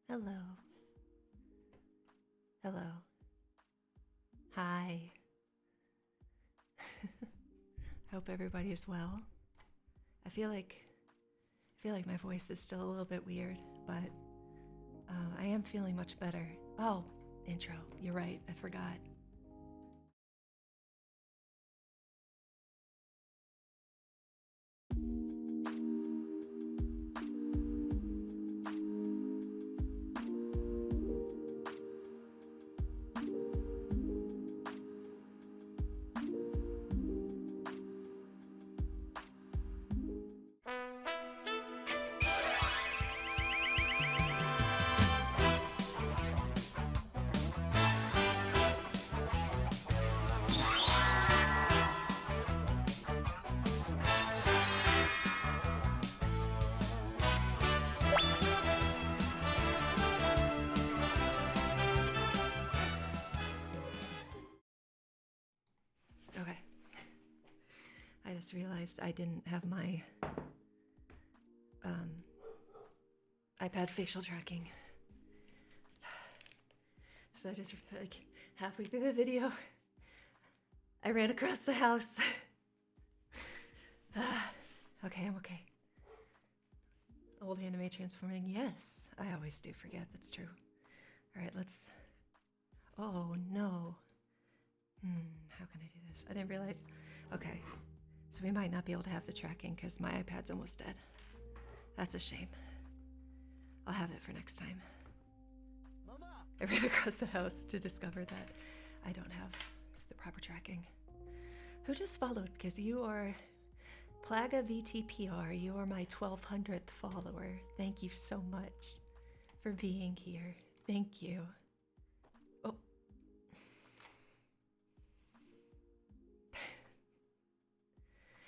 Hello. Hello. Hi. Hope everybody is well. I feel like my voice is still a little bit weird, but I am feeling much better. Oh, intro. You're right. I forgot. Okay. I just realized I didn't have my iPad facial tracking. So I just, like, halfway through the video, I ran across the house. Okay, I'm okay. Old anime transforming. Yes, I always do forget. That's true. All right, let's. Oh no. How can I do this? I didn't realize. Okay, so we might not be able to have the tracking because my iPad's almost dead. That's a shame. I'll have it for next time. Mama! I ran across the house to discover that I don't have the proper tracking. Who just followed? Because you are Plaga VTPR. You are my 1200th follower. Thank you so much for being here. Thank you. Oh.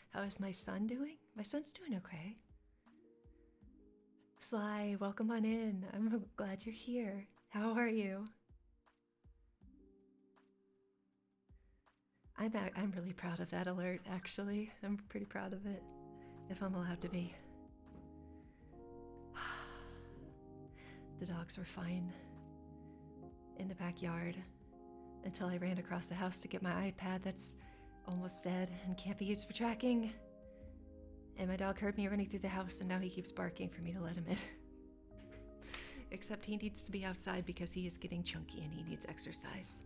How is my son doing? My son's doing okay. Sly, welcome on in. I'm glad you're here. How are you? I'm really proud of that alert, actually. I'm pretty proud of it, if I'm allowed to be. The dogs were fine in the backyard until I ran across the house to get my iPad that's almost dead and can't be used for tracking. And my dog heard me running through the house and now he keeps barking for me to let him in. Except he needs to be outside because he is getting chunky and he needs exercise.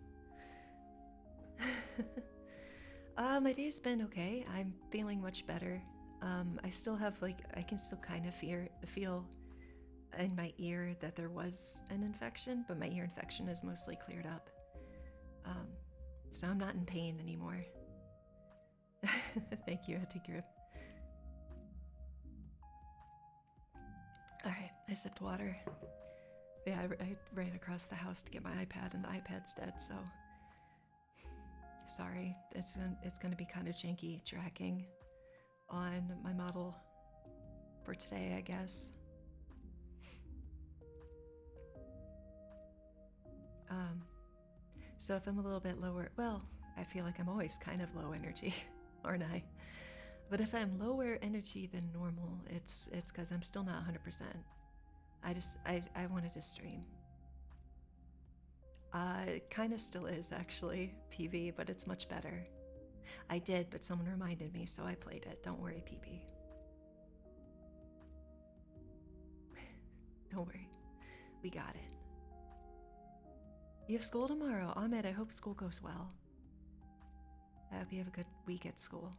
My day's been okay. I'm feeling much better. I still have, like, I can still kind of feel in my ear that there was an infection, but my ear infection is mostly cleared up. So I'm not in pain anymore. Thank you, Auntie Grip. Alright, I sipped water. Yeah, I ran across the house to get my iPad and the iPad's dead, so sorry. It's gonna be kind of janky tracking on my model for today, I guess. So if I'm a little bit lower, well, I feel like I'm always kind of low energy, aren't I? But if I'm lower energy than normal, it's because I'm still not 100%. I wanted to stream. It kind of still is, actually, PV, but it's much better. I did, but someone reminded me, so I played it. Don't worry, PB. Don't worry. We got it. You have school tomorrow. Ahmed, I hope school goes well. I hope you have a good week at school.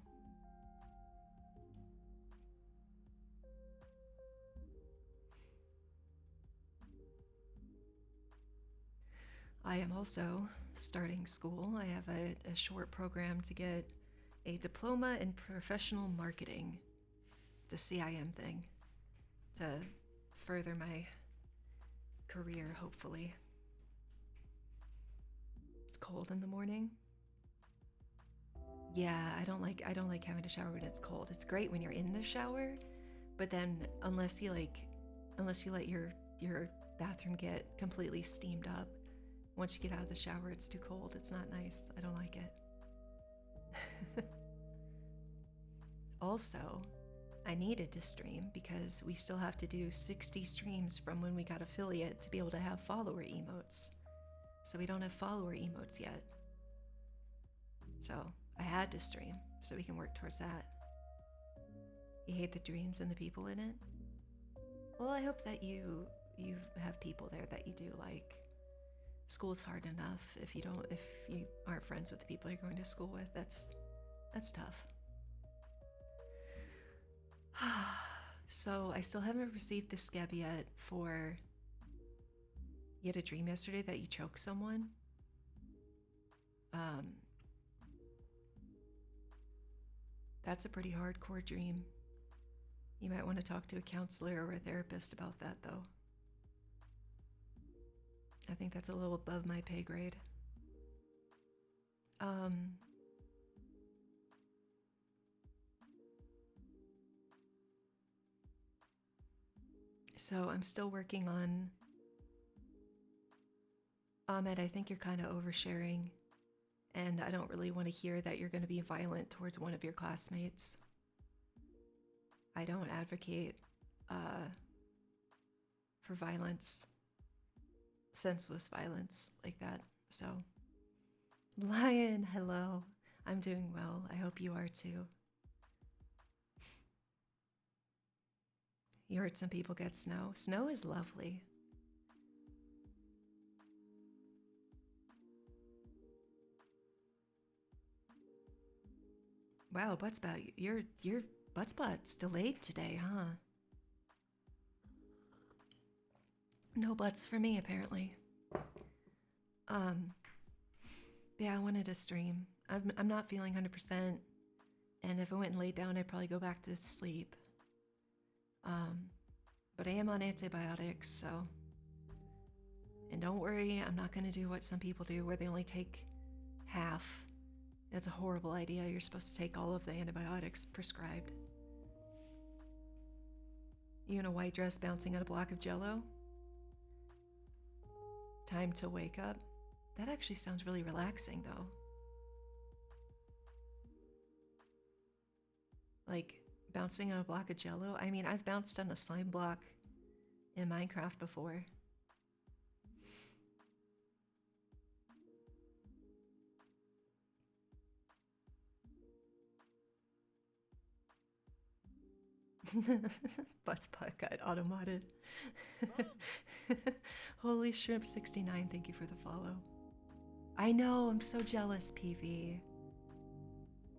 I am also starting school. I have a short program to get a diploma in professional marketing. It's a CIM thing to further my career, hopefully. It's cold in the morning. Yeah, I don't like having to shower when it's cold. It's great when you're in the shower, but then unless you let your bathroom get completely steamed up, once you get out of the shower, it's too cold. It's not nice. I don't like it. Also, I needed to stream because we still have to do 60 streams from when we got affiliate to be able to have follower emotes. So we don't have follower emotes yet. So I had to stream so we can work towards that. You hate the dreams and the people in it? Well, I hope that you have people there that you do like. School's hard enough. If you aren't friends with the people you're going to school with, that's tough. So I still haven't received the scab yet for, you had a dream yesterday that you choked someone. That's a pretty hardcore dream. You might want to talk to a counselor or a therapist about that, though. I think that's a little above my pay grade. So I'm still working on... Ahmed, I think you're kind of oversharing, and I don't really want to hear that you're going to be violent towards one of your classmates. I don't advocate for violence, senseless violence like that. So, Lion, hello. I'm doing well. I hope you are too. You heard some people get snow. Snow is lovely. Wow, Buttspot, your Buttspot's delayed today, huh? No butts for me, apparently. Yeah, I wanted to stream. I'm not feeling 100%, and if I went and laid down, I'd probably go back to sleep. But I am on antibiotics, so... And don't worry, I'm not going to do what some people do, where they only take half. That's a horrible idea. You're supposed to take all of the antibiotics prescribed. You in a white dress bouncing on a block of Jell-O? Time to wake up? That actually sounds really relaxing, though. Like, bouncing on a block of Jell-O? I mean, I've bounced on a slime block in Minecraft before. Buttspot got automated. Holy Shrimp 69, thank you for the follow. I know, I'm so jealous, PV.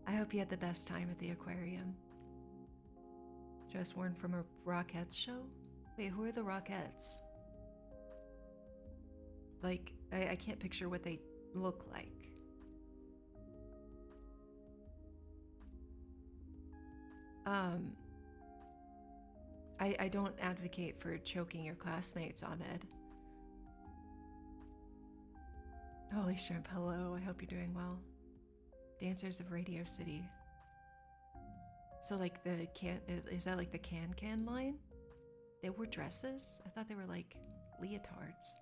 I hope you had the best time at the aquarium. Dress worn from a Rockettes show? Wait, who are the Rockettes? Like, I can't picture what they look like. I don't advocate for choking your classmates, Ahmed. Holy Shrimp, hello. I hope you're doing well. Dancers of Radio City. So like the is that like the can line? They wore dresses? I thought they were like leotards.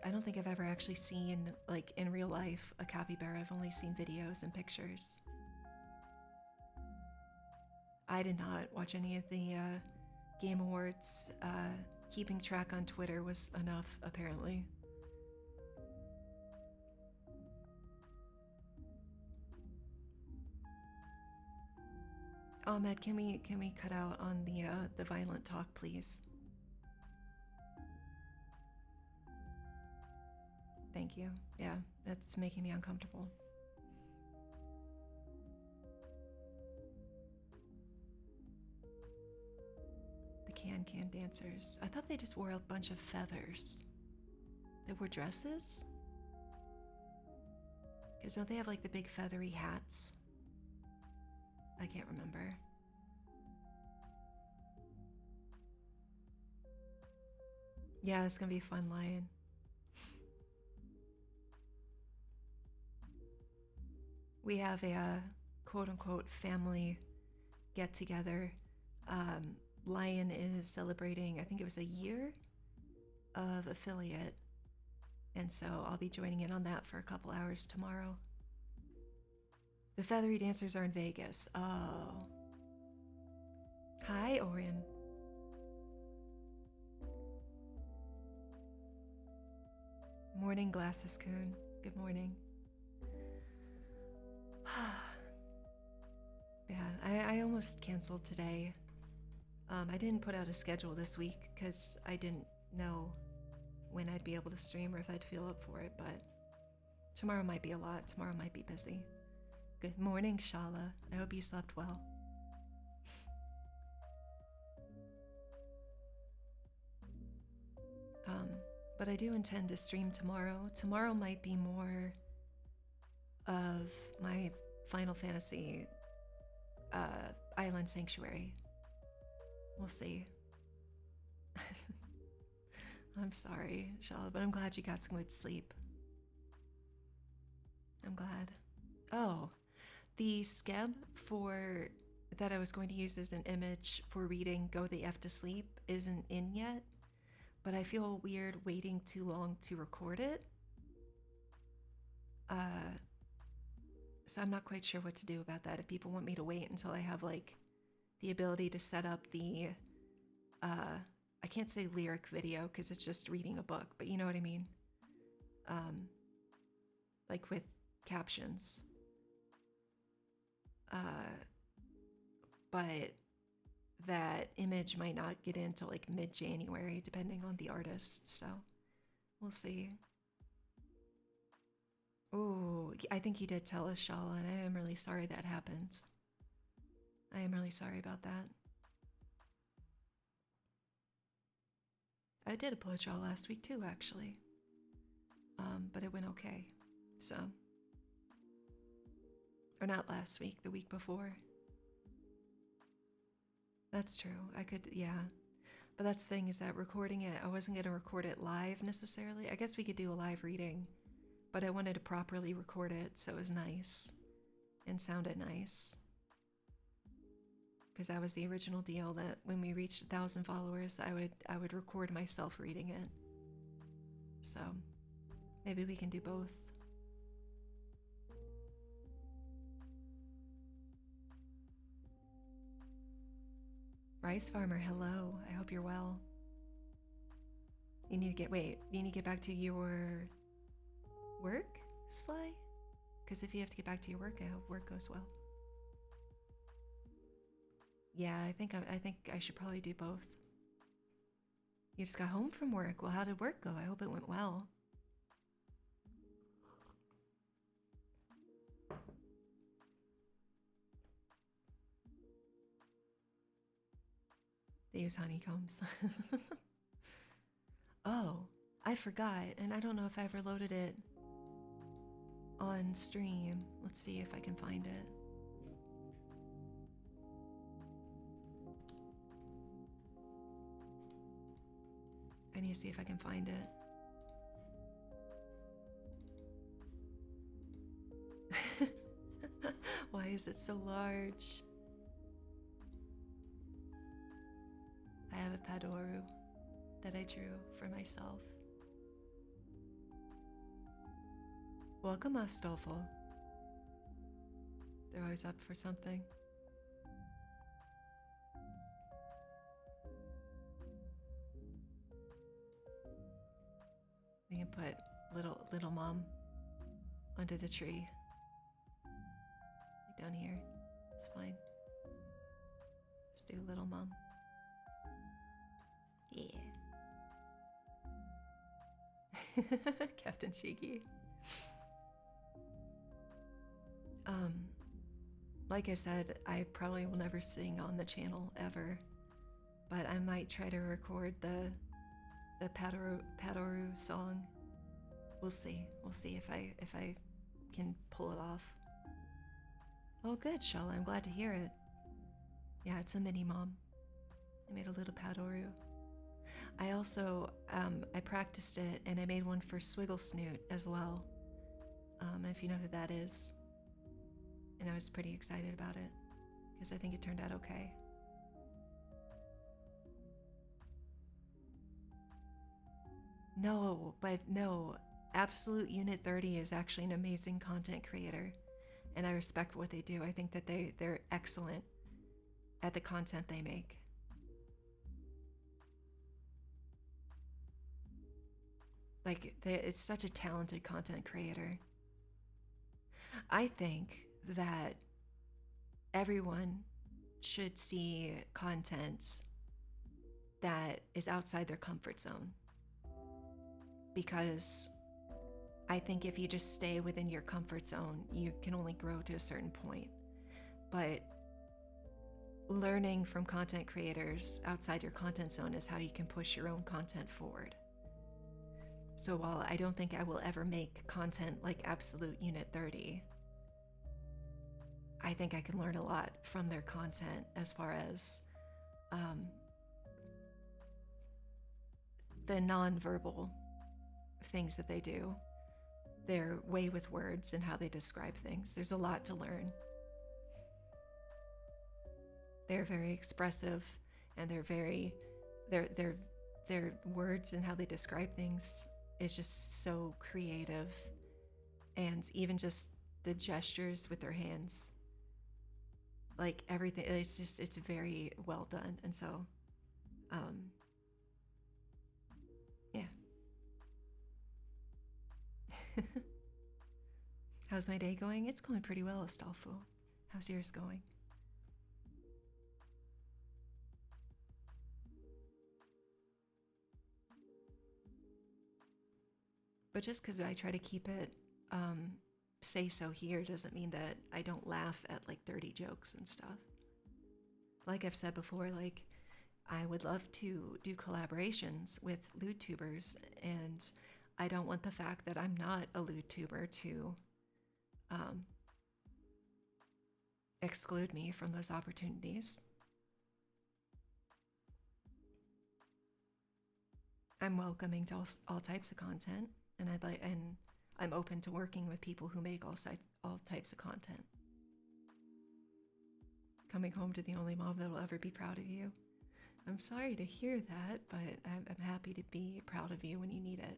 I don't think I've ever actually seen, like in real life, a capybara. I've only seen videos and pictures. I did not watch any of the Game Awards. Keeping track on Twitter was enough, apparently. Ahmed, can we cut out on the violent talk, please? Thank you. Yeah, that's making me uncomfortable. The can dancers. I thought they just wore a bunch of feathers. They wore dresses? Because don't they have like the big feathery hats? I can't remember. Yeah, it's gonna be fun, Lion. We have a quote-unquote family get-together. Lion is celebrating, I think it was a year of affiliate, and so I'll be joining in on that for a couple hours tomorrow. The feathery dancers are in Vegas. Oh. Hi, Orion. Morning, Glasses Coon. Good morning. Yeah, I almost canceled today. I didn't put out a schedule this week because I didn't know when I'd be able to stream or if I'd feel up for it, but tomorrow might be a lot. Tomorrow might be busy. Good morning, Shala. I hope you slept well. But I do intend to stream tomorrow. Tomorrow might be more of my Final Fantasy Island Sanctuary. We'll see. I'm sorry, Shala, but I'm glad you got some good sleep. I'm glad. Oh, the skeb for that I was going to use as an image for reading Go the F to Sleep isn't in yet, but I feel weird waiting too long to record it. So I'm not quite sure what to do about that. If people want me to wait until I have like the ability to set up the I can't say lyric video because it's just reading a book, but you know what I mean? Like with captions. But that image might not get into like mid-January depending on the artist, so we'll see. Oh, I think you did tell us, Shala, and I am really sorry that happened. I am really sorry about that. I did a blow jaw last week too, actually. But it went okay, so. Or not last week, the week before. That's true, I could, yeah. But that's the thing is that recording it, I wasn't gonna record it live necessarily. I guess we could do a live reading, but I wanted to properly record it so it was nice and sounded nice. Because that was the original deal, that when we reached 1,000 followers, I would record myself reading it. So maybe we can do both. Rice Farmer, hello. I hope you're well. You need to get back to your work, Sly? Because if you have to get back to your work, I hope work goes well. Yeah, I think I should probably do both. You just got home from work. Well, how did work go? I hope it went well. They use honeycombs. Oh, I forgot, and I don't know if I ever loaded it on stream. Let's see if I can find it. I need to see if I can find it. Why is it so large? I have a Padoru that I drew for myself. Welcome, Astolfo. They're always up for something. We can put little mom under the tree. Like down here. It's fine. Let's do little mom. Yeah. Captain Cheeky. Like I said, I probably will never sing on the channel ever, but I might try to record the Padoru song. We'll see. We'll see if I can pull it off. Oh, good, Shala. I'm glad to hear it. Yeah, it's a mini mom. I made a little Padoru. I also I practiced it and I made one for Swiggle Snoot as well. If you know who that is. And I was pretty excited about it because I think it turned out okay. No, Absolute Unit 30 is actually an amazing content creator. and I respect what they do. I think that they're excellent at the content they make. Like, it's such a talented content creator. I think that everyone should see content that is outside their comfort zone. Because I think if you just stay within your comfort zone, you can only grow to a certain point. But learning from content creators outside your content zone is how you can push your own content forward. So while I don't think I will ever make content like Absolute Unit 30, I think I can learn a lot from their content as far as the nonverbal things that they do, their way with words and how they describe things. There's a lot to learn. They're very expressive, and their words and how they describe things is just so creative, and even just the gestures with their hands, like everything, it's very well done. And so yeah. How's my day going? It's going pretty well, Astolfo. How's yours going? But just because I try to keep it say so here doesn't mean that I don't laugh at like dirty jokes and stuff. Like I've said before, like I would love to do collaborations with lewd tubers, and I don't want the fact that I'm not a lewd tuber to exclude me from those opportunities. I'm welcoming to all types of content, and I'm open to working with people who make all types of content. Coming home to the only mom that will ever be proud of you. I'm sorry to hear that, but I'm happy to be proud of you when you need it.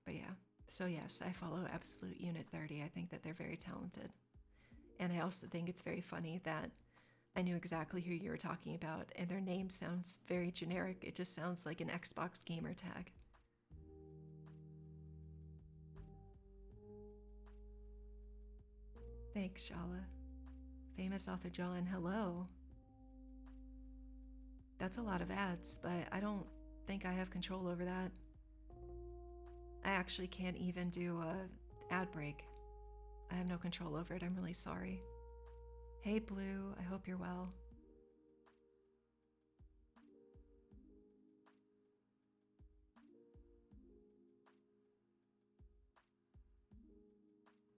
But yeah, so yes, I follow Absolute Unit 30. I think that they're very talented. And I also think it's very funny that I knew exactly who you were talking about, and their name sounds very generic. It just sounds like an Xbox gamer tag. Thanks, Shala. Famous author John, hello. That's a lot of ads, but I don't think I have control over that. I actually can't even do a ad break. I have no control over it. I'm really sorry. Hey, Blue. I hope you're well.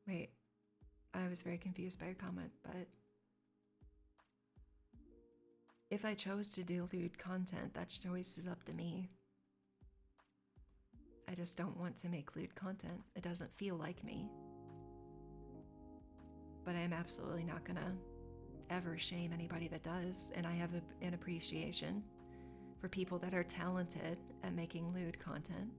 Wait, I was very confused by your comment, but if I chose to do lewd content, that choice is up to me. I just don't want to make lewd content. It doesn't feel like me. But I am absolutely not gonna ever shame anybody that does, and I have an appreciation for people that are talented at making lewd content.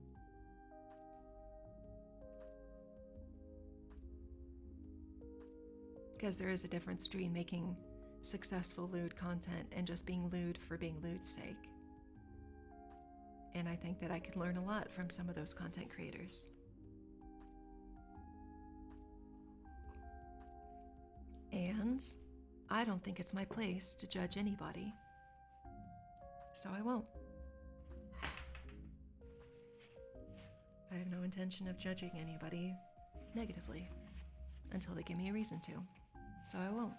Because there is a difference between making successful lewd content and just being lewd for being lewd's sake. And I think that I could learn a lot from some of those content creators. And I don't think it's my place to judge anybody. So I won't. I have no intention of judging anybody negatively until they give me a reason to. So I won't.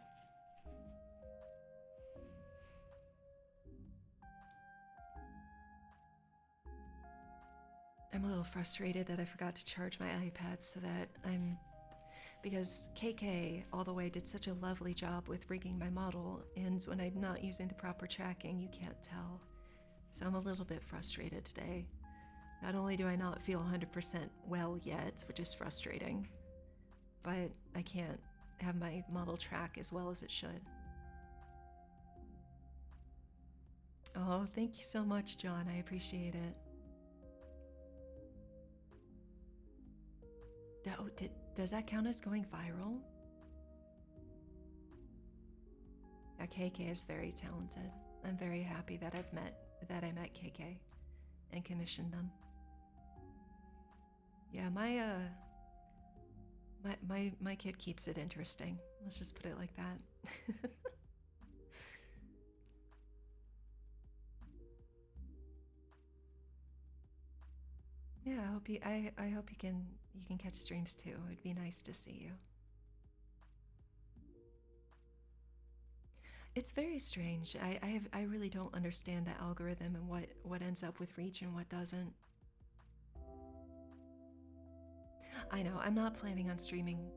I'm a little frustrated that I forgot to charge my iPad because KK all the way did such a lovely job with rigging my model, and when I'm not using the proper tracking, you can't tell. So I'm a little bit frustrated today. Not only do I not feel 100% well yet, which is frustrating, but I can't have my model track as well as it should. Oh, thank you so much, John. I appreciate it. Does that count as going viral? Yeah, KK is very talented. I'm very happy that I met KK and commissioned them. Yeah, my kid keeps it interesting. Let's just put it like that. Yeah, I hope you can catch streams too. It'd be nice to see you. It's very strange. I really don't understand the algorithm and what ends up with reach and what doesn't. I know, I'm not planning on streaming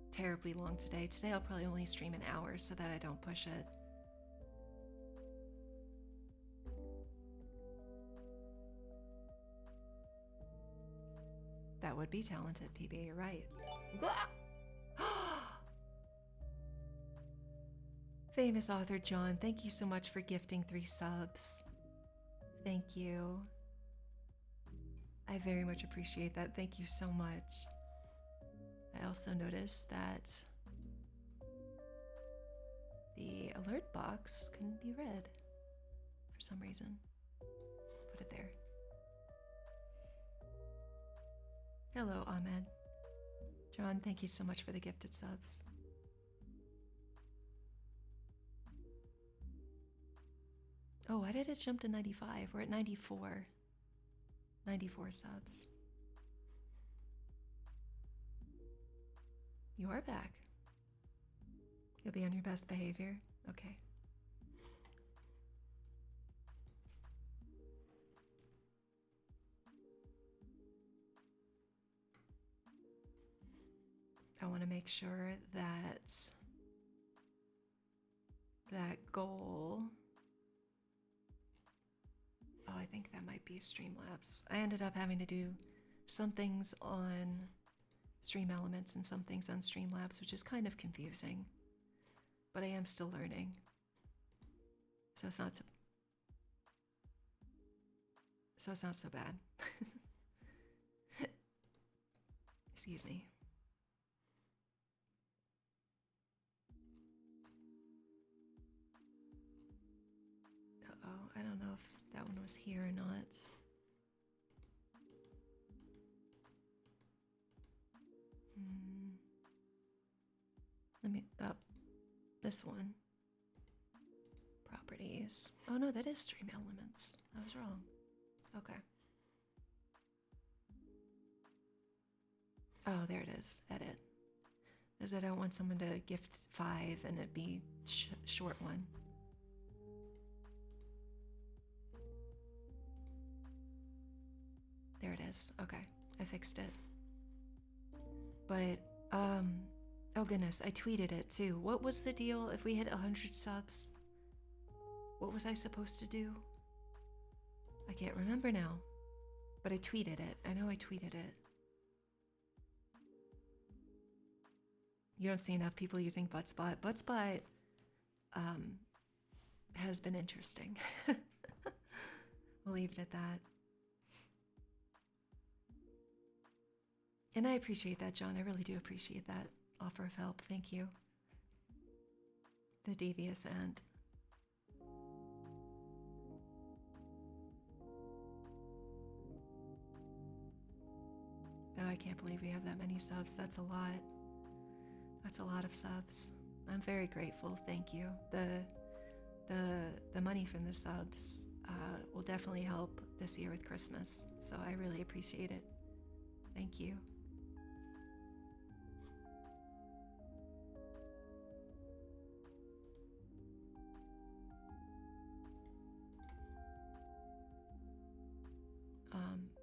terribly long today. Today I'll probably only stream an hour so that I don't push it. That would be talented, PB, you're right. Famous author John, thank you so much for gifting 3 subs. Thank you. I very much appreciate that. Thank you so much. I also noticed that the alert box couldn't be read for some reason. Put it there. Hello, Ahmed. John, thank you so much for the gifted subs. Oh, why did it jump to 95? We're at 94. 94 subs. You are back. You'll be on your best behavior? Okay. I want to make sure that that goal... Oh, I think that might be Streamlabs. I ended up having to do some things on Stream Elements and some things on Streamlabs, which is kind of confusing. But I am still learning. So it's not so bad. Excuse me. Uh-oh, I don't know if that one was here or not. Let me, oh, this one. Properties. Oh no, that is Stream Elements. I was wrong. Okay. Oh, there it is. Edit. Because I don't want someone to gift 5 and it be short one. There it is. Okay, I fixed it. But, oh goodness, I tweeted it too. What was the deal if we hit 100 subs? What was I supposed to do? I can't remember now. But I tweeted it. I know I tweeted it. You don't see enough people using Buttspot. Buttspot has been interesting. We'll leave it at that. And I appreciate that, John. I really do appreciate that offer of help. Thank you. The devious ant. Oh, I can't believe we have that many subs. That's a lot. That's a lot of subs. I'm very grateful. Thank you. The money from the subs will definitely help this year with Christmas. So I really appreciate it. Thank you.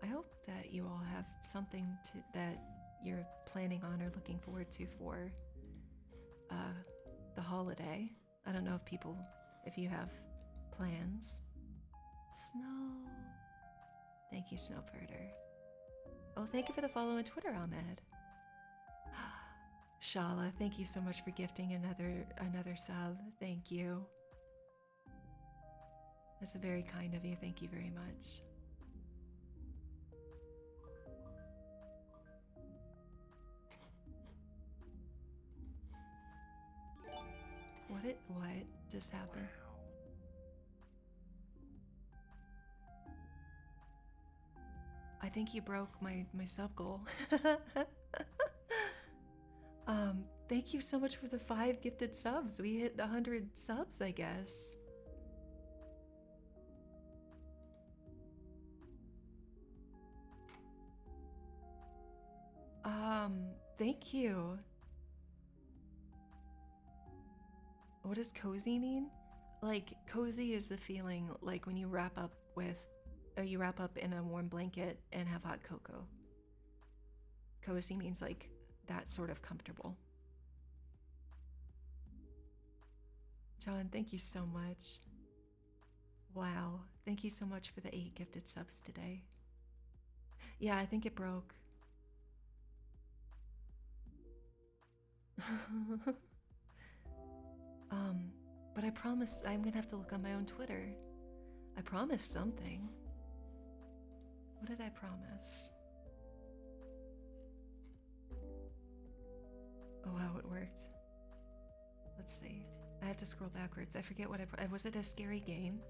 I hope that you all have something that you're planning on or looking forward to for the holiday. I don't know if you have plans. Snow. Thank you, Snowpurter. Oh, thank you for the follow on Twitter, Ahmed. Shala, thank you so much for gifting another sub. Thank you. That's very kind of you. Thank you very much. What just happened? I think you broke my sub goal. Thank you so much for the 5 gifted subs. We hit 100 subs, I guess. Thank you. What does cozy mean? Like, cozy is the feeling like when you wrap up in a warm blanket and have hot cocoa. Cozy means like that sort of comfortable. John, thank you so much. Wow, thank you so much for the 8 gifted subs today. Yeah, I think it broke. But I promise I'm gonna have to look on my own Twitter. I promised something. What did I promise? Oh wow, it worked. Let's see. I had to scroll backwards. I forget what was it a scary game?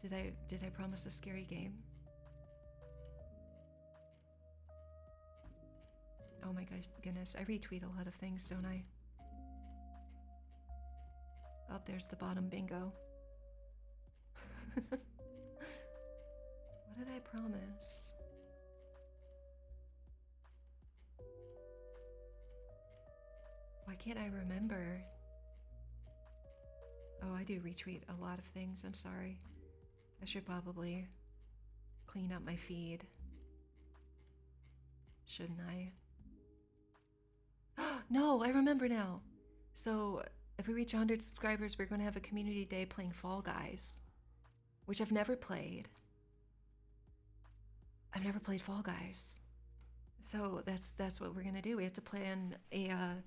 Did I promise a scary game? Oh my goodness, I retweet a lot of things, don't I? Oh, there's the bottom bingo. What did I promise? Why can't I remember? Oh, I do retweet a lot of things. I'm sorry. I should probably clean up my feed. Shouldn't I? No, I remember now. So, if we reach 100 subscribers, we're going to have a community day playing Fall Guys, which I've never played. I've never played Fall Guys. So, that's what we're going to do. We have to plan a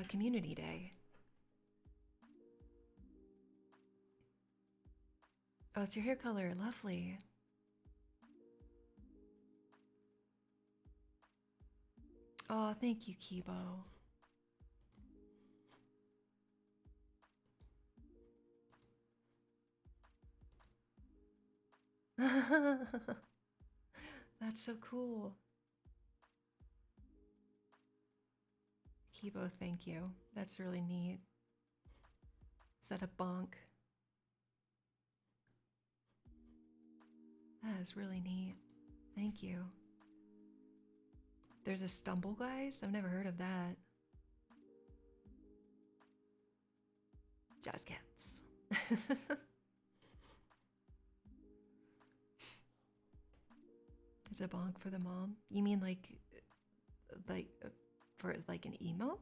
community day. Oh, it's your hair color. Lovely. Oh, thank you, Kibo. That's so cool. Kibo, thank you. That's really neat. Is that a bonk? That is really neat. Thank you. There's a Stumble Guys? I've never heard of that. Jazz Cats. It's a bonk for the mom? You mean like for like an emote?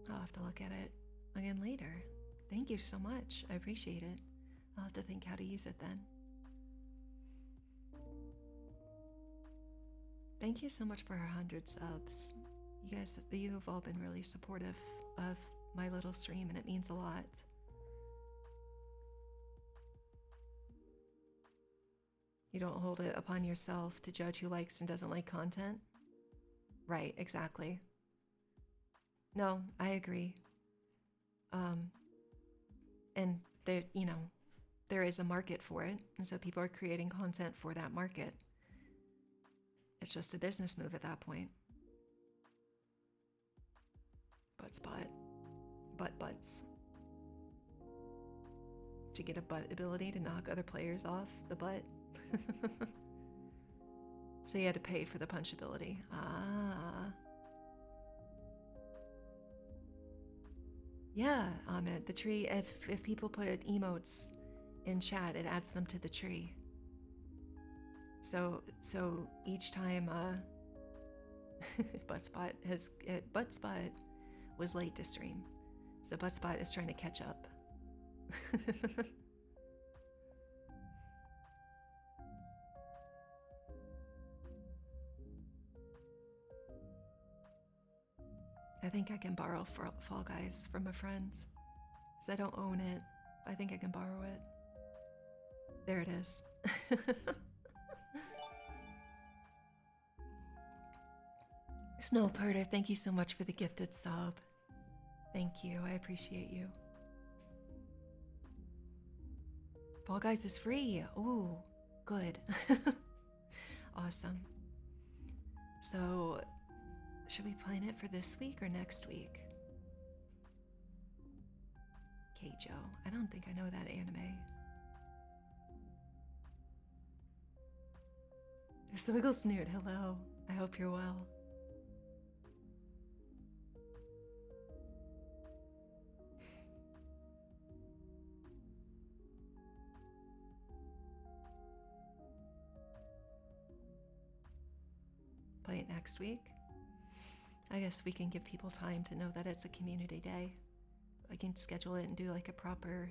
I'll have to look at it again later. Thank you so much. I appreciate it. I'll have to think how to use it then. Thank you so much for 100 subs. You have all been really supportive of my little stream, and it means a lot. You don't hold it upon yourself to judge who likes and doesn't like content. Right, exactly. No, I agree. And there is a market for it, and so people are creating content for that market. It's just a business move at that point. Butt spot. Butts. To get a butt ability to knock other players off the butt. So you had to pay for the punch ability. Ah. Yeah, Ahmed, the tree, if people put emotes in chat, it adds them to the tree. So each time Buttspot was late to stream. So Buttspot is trying to catch up. I think I can borrow Fall Guys from my friends. Because I don't own it. I think I can borrow it. There it is. Snowperder, thank you so much for the gifted sub. Thank you, I appreciate you. Fall Guys is free. Ooh, good. Awesome. So, should we plan it for this week or next week? Keijo. I don't think I know that anime. There's Wiggle Snoot. Hello. I hope you're well. Play it next week. I guess we can give people time to know that it's a community day. I can schedule it and do like a proper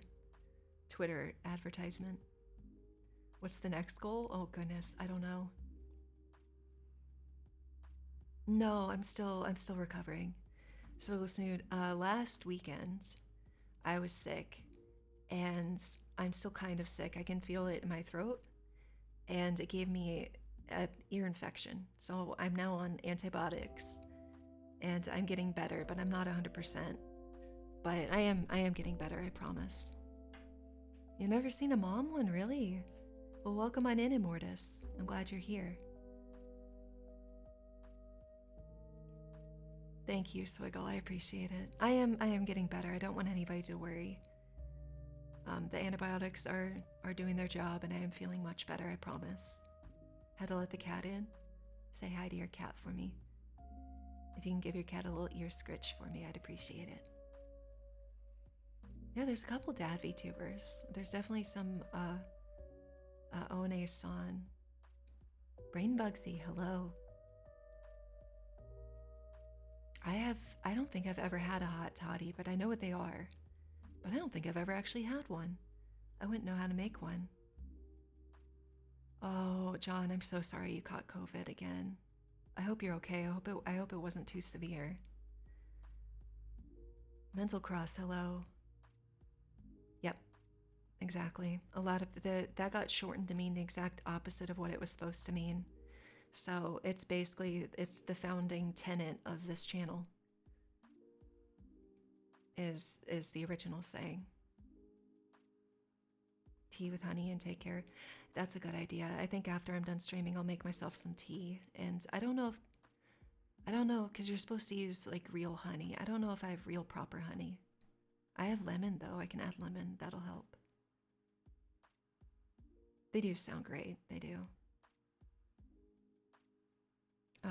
Twitter advertisement. What's the next goal? Oh goodness, I don't know. No, I'm still recovering. So listen, last weekend I was sick, and I'm still kind of sick. I can feel it in my throat, and it gave me an ear infection. So I'm now on antibiotics, and I'm getting better, but I'm not 100%. But I am getting better, I promise. You've never seen a mom one, really? Well, welcome on in, Immortus. I'm glad you're here. Thank you, Swiggle. I appreciate it. I am getting better. I don't want anybody to worry. The antibiotics are doing their job, and I am feeling much better, I promise. Had to let the cat in. Say hi to your cat for me. If you can give your cat a little ear scritch for me, I'd appreciate it. Yeah, there's a couple dad VTubers. There's definitely some One-san. Brain Bugsy, hello. I don't think I've ever had a hot toddy, but I know what they are. But I don't think I've ever actually had one. I wouldn't know how to make one. Oh, John, I'm so sorry you caught COVID again. I hope you're okay. I hope it wasn't too severe. Mental Cross, hello. Yep, exactly. A lot of that got shortened to mean the exact opposite of what it was supposed to mean. So it's basically, it's the founding tenet of this channel. Is the original saying. Tea with honey and take care. That's a good idea. I think after I'm done streaming, I'll make myself some tea. And I don't know, because you're supposed to use like real honey. I don't know if I have real proper honey. I have lemon though. I can add lemon. That'll help. They do sound great. They do.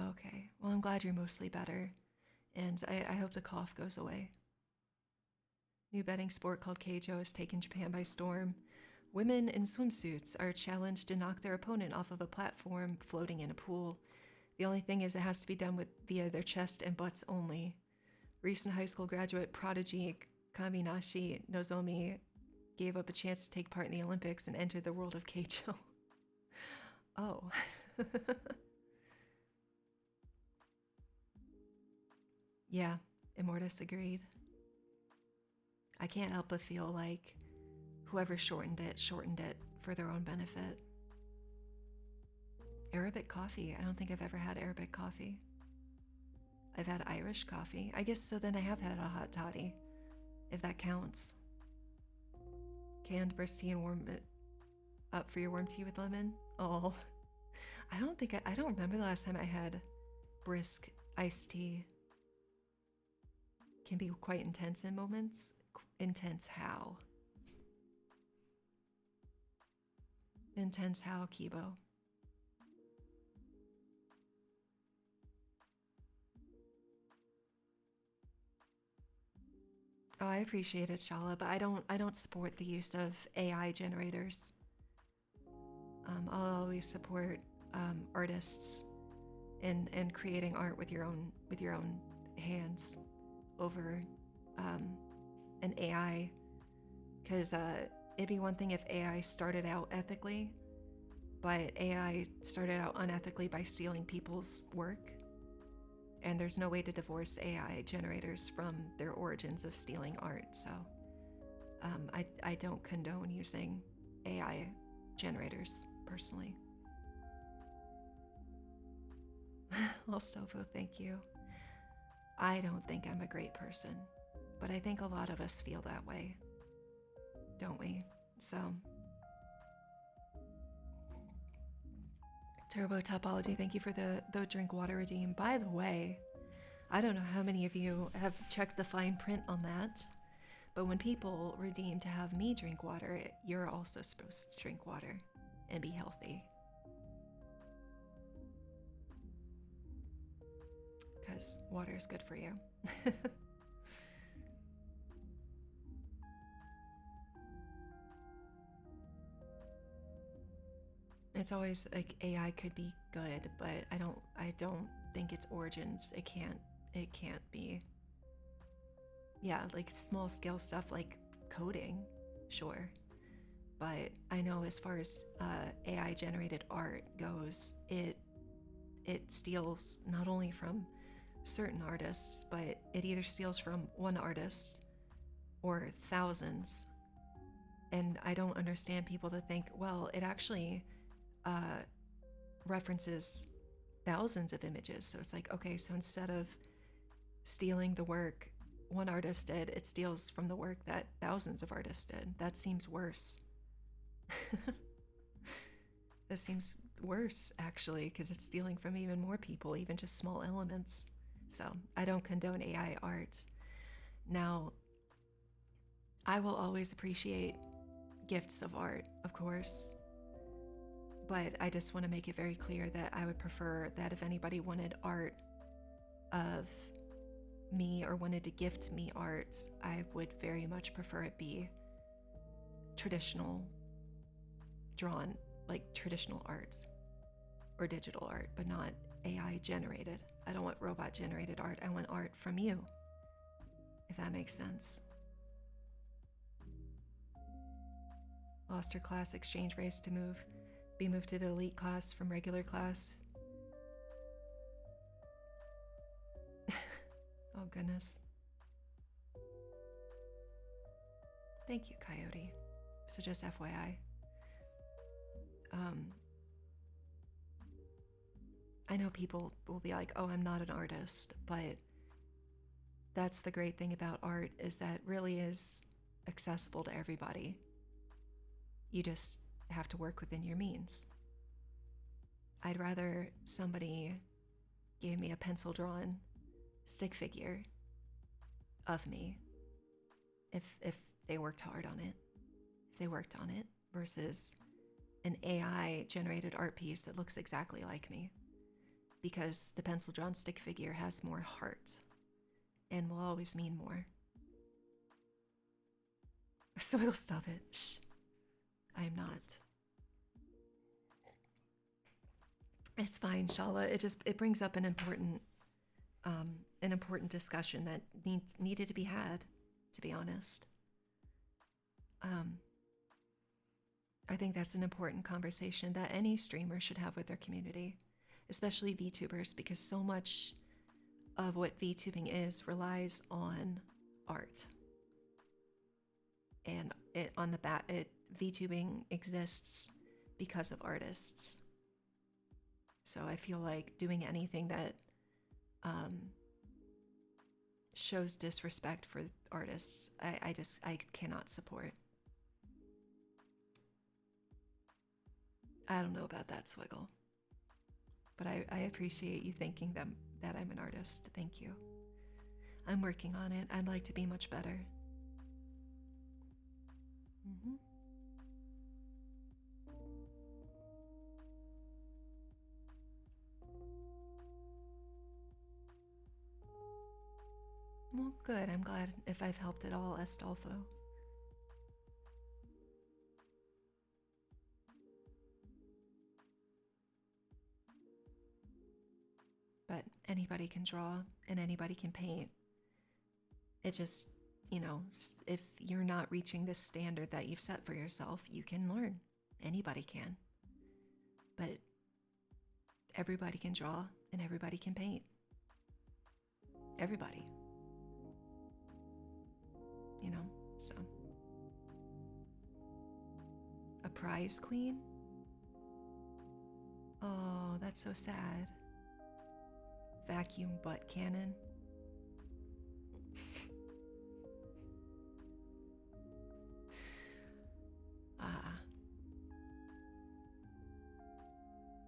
Okay. Well, I'm glad you're mostly better. And I hope the cough goes away. New betting sport called Keijo has taken Japan by storm. Women in swimsuits are challenged to knock their opponent off of a platform floating in a pool. The only thing is it has to be done via their chest and butts only. Recent high school graduate prodigy Kaminashi Nozomi gave up a chance to take part in the Olympics and entered the world of Keijo. Oh. Yeah, Immortus agreed. I can't help but feel like whoever shortened it for their own benefit. Arabic coffee. I don't think I've ever had Arabic coffee. I've had Irish coffee. I guess so then I have had a hot toddy, if that counts. Canned brisk tea and warm it up for your warm tea with lemon. Oh, I don't remember the last time I had brisk iced tea. Can be quite intense in moments. Intense how? Intense how, Kibo? Oh, I appreciate it, Shala, but I don't support the use of AI generators. I'll always support artists and creating art with your own hands over an AI, because it'd be one thing if AI started out ethically, but AI started out unethically by stealing people's work, and there's no way to divorce AI generators from their origins of stealing art. So I don't condone using AI generators, personally. Lostofo, thank you. I don't think I'm a great person, but I think a lot of us feel that way, don't we? So, Turbo Topology, thank you for the drink water redeem. By the way, I don't know how many of you have checked the fine print on that, but when people redeem to have me drink water, you're also supposed to drink water and be healthy. Because water is good for you. It's always like AI could be good, but I don't think its origins, it can't be. Yeah, like small scale stuff like coding, sure. But I know as far as AI generated art goes, it steals not only from certain artists, but it either steals from one artist or thousands. And I don't understand people that think, well, it actually references thousands of images. So it's like, okay, so instead of stealing the work one artist did, it steals from the work that thousands of artists did. That seems worse. This seems worse, actually, because it's stealing from even more people, even just small elements. So I don't condone AI art. Now, I will always appreciate gifts of art, of course. But I just want to make it very clear that I would prefer that if anybody wanted art of me or wanted to gift me art, I would very much prefer it be traditional, drawn, like traditional art or digital art, but not AI generated. I don't want robot generated art. I want art from you, if that makes sense. Lost her class exchange race to be moved to the elite class from regular class. Oh goodness. Thank you, Coyote. So just FYI. I know people will be like, oh, I'm not an artist, but that's the great thing about art, is that it really is accessible to everybody. You just have to work within your means. I'd rather somebody gave me a pencil drawn stick figure of me if they worked hard on it, versus an AI generated art piece that looks exactly like me, because the pencil drawn stick figure has more heart and will always mean more. So I'll stop it. Shh. I am not. It's fine, Shala. It brings up an important discussion that needed to be had, to be honest. I think that's an important conversation that any streamer should have with their community, especially VTubers, because so much of what VTubing is relies on art. And VTubing exists because of artists. So I feel like doing anything that shows disrespect for artists, I cannot support. I don't know about that, Swiggle. But I appreciate you thinking that I'm an artist. Thank you. I'm working on it. I'd like to be much better. Mm-hmm. Well, good. I'm glad if I've helped at all, Estolfo. But anybody can draw and anybody can paint. It just, if you're not reaching this standard that you've set for yourself, you can learn. Anybody can. But everybody can draw and everybody can paint. Everybody. So. prize queen? Oh, that's so sad. Vacuum butt cannon.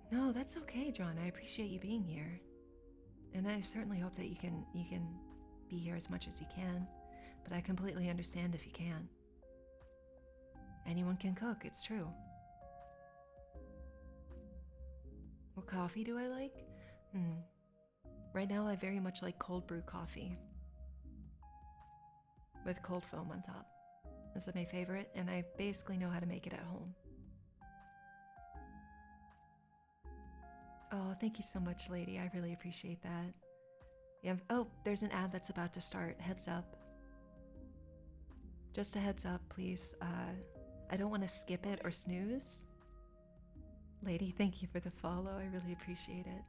No, that's okay, John. I appreciate you being here. And I certainly hope that you can be here as much as you can, but I completely understand if you can't. Anyone can cook, it's true. What coffee do I like? Right now I very much like cold brew coffee with cold foam on top. This is my favorite, and I basically know how to make it at home. Oh, thank you so much, lady. I really appreciate that. Yeah. Oh, there's an ad that's about to start. Heads up. Just a heads up, please. I don't want to skip it or snooze. Lady, thank you for the follow. I really appreciate it.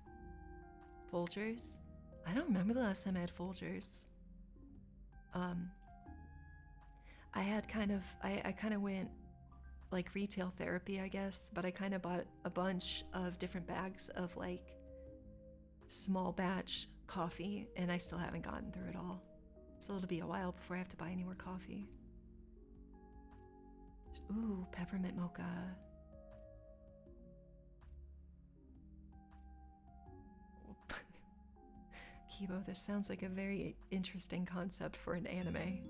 Folgers? I don't remember the last time I had Folgers. I had I kind of went like retail therapy, I guess, but I kind of bought a bunch of different bags of like small batch coffee, and I still haven't gotten through it all. So it'll be a while before I have to buy any more coffee. Ooh, peppermint mocha. Kibo, this sounds like a very interesting concept for an anime.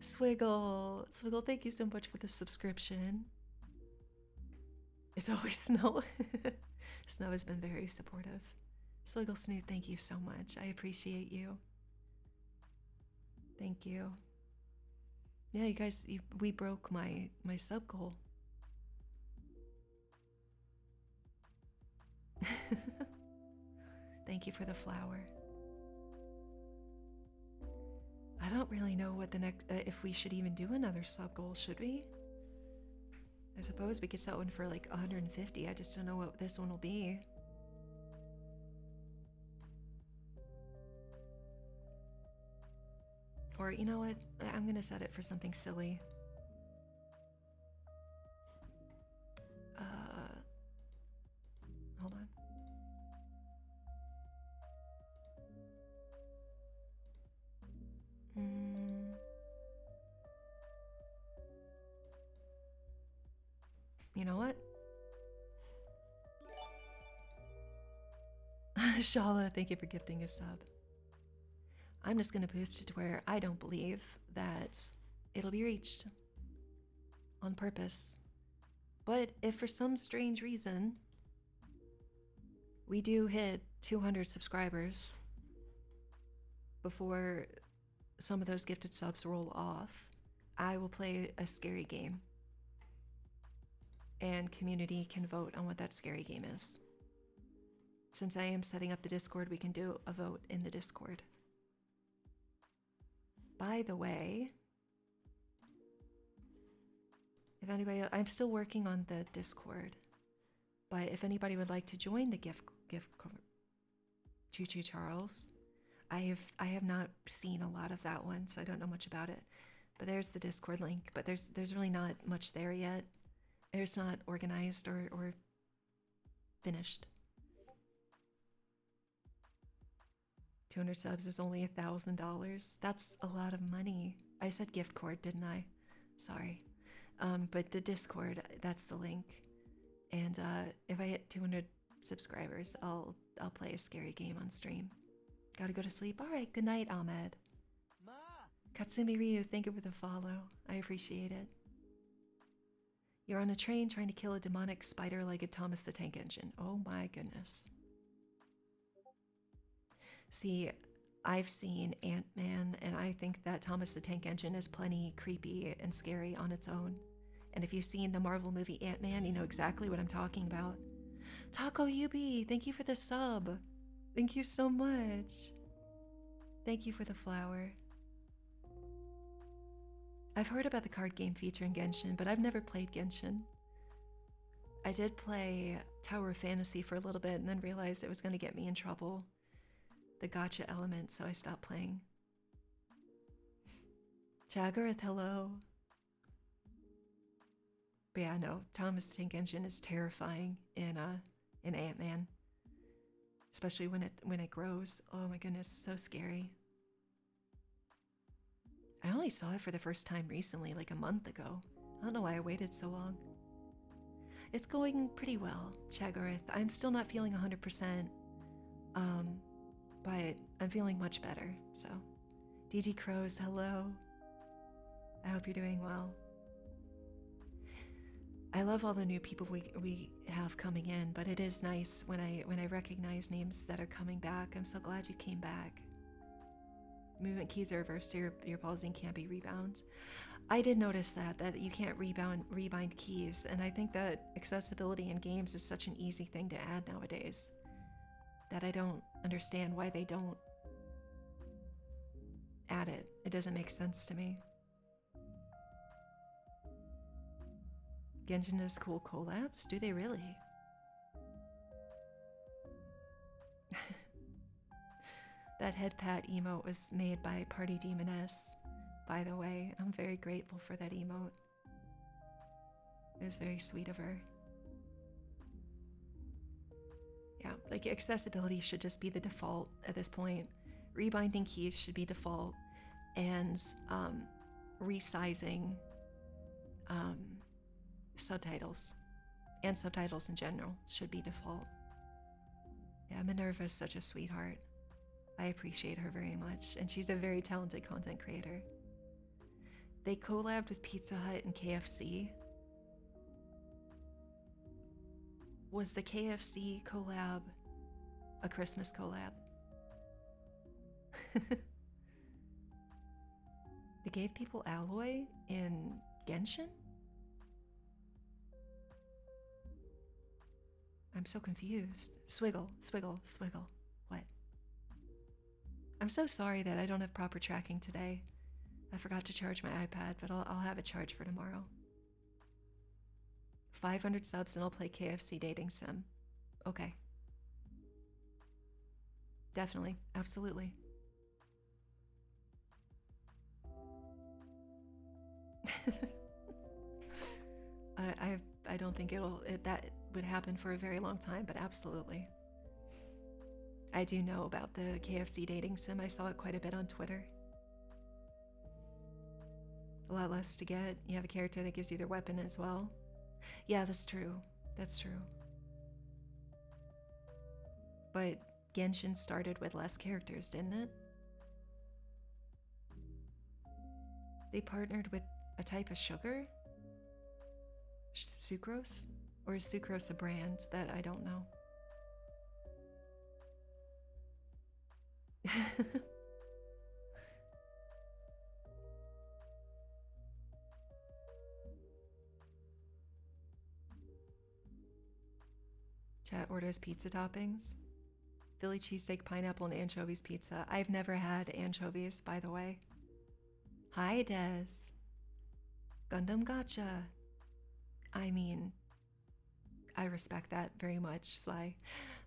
Swiggle, thank you so much for the subscription. It's always Snow. Snow has been very supportive. Swiggle Snoot, thank you so much. I appreciate you. Thank you. Yeah, you guys, we broke my sub goal. Thank you for the flower. I don't really know what the next, if we should even do another sub goal, should we? I suppose we could set one for like 150. I just don't know what this one will be. Or you know what? I'm gonna set it for something silly. Hold on. You know what? Shala, thank you for gifting a sub. I'm just going to boost it to where I don't believe that it'll be reached on purpose. But if for some strange reason we do hit 200 subscribers before some of those gifted subs roll off, I will play a scary game. And community can vote on what that scary game is. Since I am setting up the Discord, we can do a vote in the Discord. By the way, if anybody, I'm still working on the Discord, but if anybody would like to join the gift Choo Charles, I have not seen a lot of that one, so I don't know much about it. But there's the Discord link, but there's really not much there yet. It's not organized or finished. 200 subs is only $1,000. That's a lot of money. I said gift cord, didn't I? Sorry. But the Discord, that's the link. And if I hit 200 subscribers, I'll play a scary game on stream. Gotta go to sleep. All right, good night, Ahmed. Ma! Katsumi Ryu, thank you for the follow. I appreciate it. You're on a train trying to kill a demonic spider-legged Thomas the Tank Engine. Oh my goodness. See, I've seen Ant-Man, and I think that Thomas the Tank Engine is plenty creepy and scary on its own. And if you've seen the Marvel movie Ant-Man, you know exactly what I'm talking about. Taco Yubi, thank you for the sub. Thank you so much. Thank you for the flower. I've heard about the card game featuring Genshin, but I've never played Genshin. I did play Tower of Fantasy for a little bit and then realized it was going to get me in trouble. The gacha element, so I stopped playing. Jaggareth, hello. But yeah, no, Thomas the Tank Engine is terrifying in Ant-Man, especially when it grows. Oh my goodness, so scary. I only saw it for the first time recently, like a month ago. I don't know why I waited so long. It's going pretty well, Chagarith. I'm still not feeling 100%, but I'm feeling much better, so. DG Crows, hello. I hope you're doing well. I love all the new people we have coming in, but it is nice when I recognize names that are coming back. I'm so glad you came back. Movement keys are reversed, your pausing can't be rebound. I did notice that you can't rebind keys, and I think that accessibility in games is such an easy thing to add nowadays that I don't understand why they don't add it. It doesn't make sense to me. Genshin does cool collabs? Do they really? That head pat emote was made by Party Demoness, by the way. I'm very grateful for that emote. It was very sweet of her. Yeah, like accessibility should just be the default at this point. Rebinding keys should be default, and resizing subtitles and subtitles in general should be default. Yeah, Minerva is such a sweetheart. I appreciate her very much, and she's a very talented content creator. They collabed with Pizza Hut and KFC. Was the KFC collab a Christmas collab? They gave people alloy in Genshin? I'm so confused. Swiggle. What? I'm so sorry that I don't have proper tracking today. I forgot to charge my iPad, but I'll have it charged for tomorrow. 500 subs and I'll play KFC Dating Sim. Okay. Definitely. Absolutely. I don't think that would happen for a very long time, but absolutely. I do know about the KFC Dating Sim. I saw it quite a bit on Twitter. A lot less to get. You have a character that gives you their weapon as well. Yeah, that's true. That's true. But Genshin started with less characters, didn't it? They partnered with a type of sugar? Sucrose? Or is sucrose a brand that I don't know? Chat orders pizza toppings. Philly cheesesteak, pineapple, and anchovies pizza. I've never had anchovies, by the way. Hi, Des. Gundam Gotcha. I mean, I respect that very much, Sly.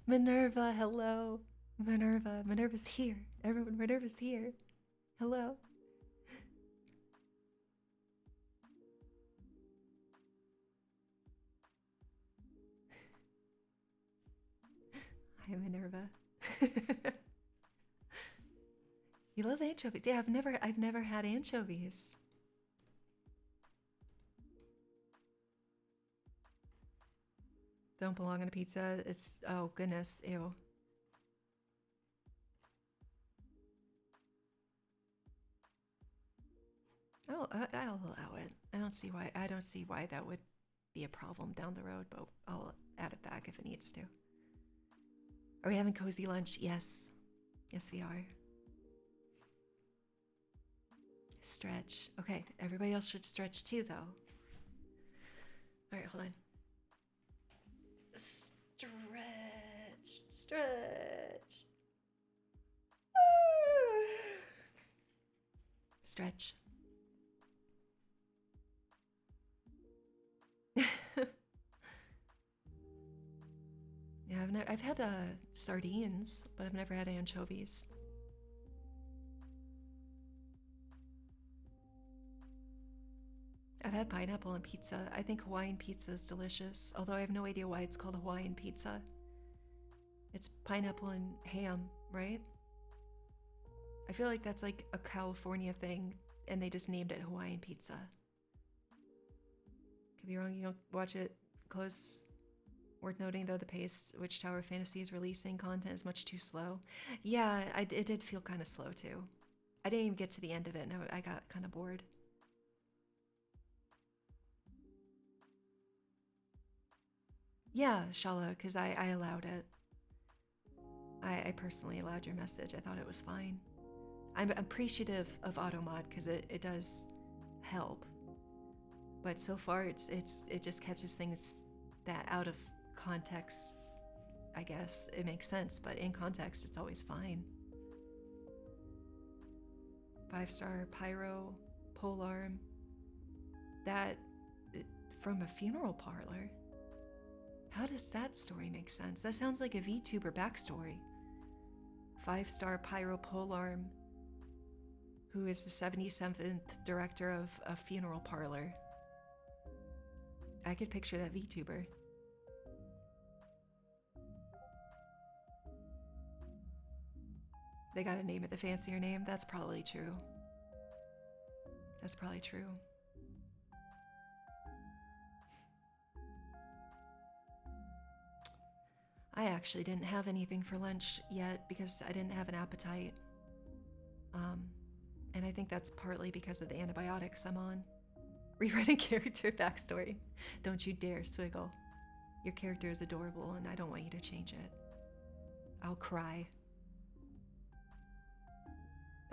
Minerva, hello. Minerva's here. Everyone, Minerva's here. Hello. Hi, Minerva. You love anchovies? Yeah, I've never had anchovies. Don't belong on a pizza. It's, oh goodness, ew. Oh, I'll allow it. I don't see why that would be a problem down the road, but I'll add it back if it needs to. Are we having cozy lunch? Yes. Yes, we are. Stretch. Okay, everybody else should stretch too, though. All right, hold on. Stretch. Stretch. Yeah, I've had sardines, but I've never had anchovies. I've had pineapple on pizza. I think Hawaiian pizza is delicious, although I have no idea why it's called Hawaiian pizza. It's pineapple and ham, right? I feel like that's like a California thing, and they just named it Hawaiian pizza. Could be wrong, you don't watch it close. Worth noting, though, the pace which Tower Fantasy is releasing content is much too slow. Yeah, it did feel kind of slow, too. I didn't even get to the end of it, and I got kind of bored. Yeah, Shala, because I allowed it. I personally allowed your message. I thought it was fine. I'm appreciative of Automod because it does help. But so far, it just catches things that out of context, I guess, it makes sense. But in context, it's always fine. 5-star Pyro, Polearm. That from a funeral parlor. How does that story make sense? That sounds like a VTuber backstory. 5-star Pyro Polearm, who is the 77th director of a funeral parlor. I could picture that VTuber. They gotta name it the fancier name. That's probably true. That's probably true. I actually didn't have anything for lunch yet because I didn't have an appetite. And I think that's partly because of the antibiotics I'm on. Rewriting character backstory. Don't you dare, Swiggle. Your character is adorable and I don't want you to change it. I'll cry.